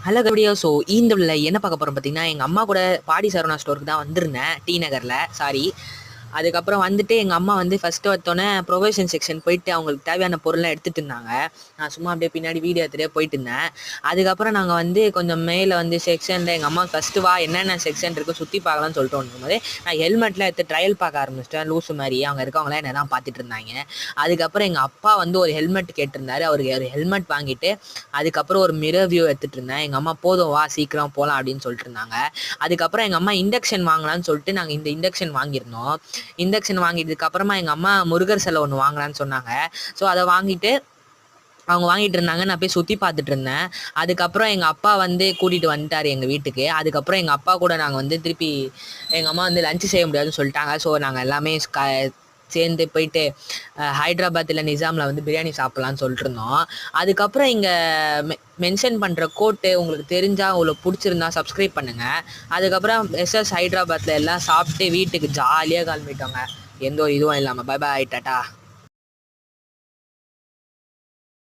Hello கபடியோ. So இந்த என்ன பார்க்க போகிறோம் பார்த்தீங்கன்னா, எங்கள் அம்மா கூட பாடி சரவணா ஸ்டோருக்கு தான் வந்திருந்தேன், டி நகரில். சாரி. அதுக்கப்புறம் வந்துட்டு எங்கள் அம்மா வந்து ஃபஸ்ட்டு வந்தோடனே ப்ரொவிஷன் செக்ஷன் போயிட்டு அவங்களுக்கு தேவையான பொருள்லாம் எடுத்துகிட்டு இருந்தாங்க. நான் சும்மா அப்படியே பின்னாடி வீடியோ எடுத்துகிட்டே போயிட்டு இருந்தேன். அதுக்கப்புறம் நாங்கள் வந்து கொஞ்சம் மேலே வந்து செக்ஷனில் எங்கள் அம்மா ஃபஸ்ட்டு வா என்னென்ன செக்ஷன் இருக்குது சுற்றி பார்க்கலாம்னு சொல்லிட்டு வரும்போது நான் ஹெல்மெட்லாம் எடுத்து ட்ரையல் பார்க்க ஆரம்பிச்சிட்டேன். லூஸு மாதிரி அவங்க இருக்கவங்களாம் என்ன தான் பார்த்துட்டு இருந்தாங்க. அதுக்கப்புறம் எங்கள் அப்பா வந்து ஒரு ஹெல்மெட் கேட்டிருந்தாரு. அவருக்கு ஒரு ஹெல்மெட் வாங்கிட்டு அதுக்கப்புறம் ஒரு மிரர் வியூ எடுத்துகிட்டு இருந்தேன். எங்கள் அம்மா போதும் வா சீக்கிரம் போகலாம் அப்படின்னு சொல்லிட்டு இருந்தாங்க. அதுக்கப்புறம் எங்கள் அம்மா இண்டக்ஷன் வாங்கலான்னு சொல்லிட்டு நாங்கள் இந்த இண்டக்ஷன் வாங்கியிருந்தோம். இண்டக்ஷன் வாங்கிட்டதுக்கு அப்புறமா எங்கள் அம்மா முருகர் சிலை ஒன்று வாங்கலான்னு சொன்னாங்க. ஸோ அதை வாங்கிட்டு அவங்க வாங்கிட்டு இருந்தாங்க. நான் போய் சுற்றி பார்த்துட்டு இருந்தேன். அதுக்கப்புறம் எங்கள் அப்பா வந்து கூட்டிகிட்டு வந்துட்டார் எங்கள் வீட்டுக்கு. அதுக்கப்புறம் எங்கள் அப்பா கூட நாங்கள் வந்து திருப்பி எங்கள் அம்மா வந்து லஞ்சு செய்ய முடியாதுன்னு சொல்லிட்டாங்க. ஸோ நாங்கள் எல்லாமே சேர்ந்து போயிட்டு ஹைதராபாத்தில் நிசாமில் வந்து பிரியாணி சாப்பிட்லான்னு சொல்லிட்டு இருந்தோம். அதுக்கப்புறம் இங்கே மென்ஷன் பண்ணுற கோட்டு உங்களுக்கு தெரிஞ்சால் உங்களுக்கு பிடிச்சிருந்தா சப்ஸ்கிரைப் பண்ணுங்கள். அதுக்கப்புறம் எஸ்எஸ் ஹைதராபாத்தில் எல்லாம் சாப்பிட்டு வீட்டுக்கு ஜாலியாக கிளம்பிட்டோங்க. எந்த ஒரு இதுவும் இல்லாமல். Bye bye, tata.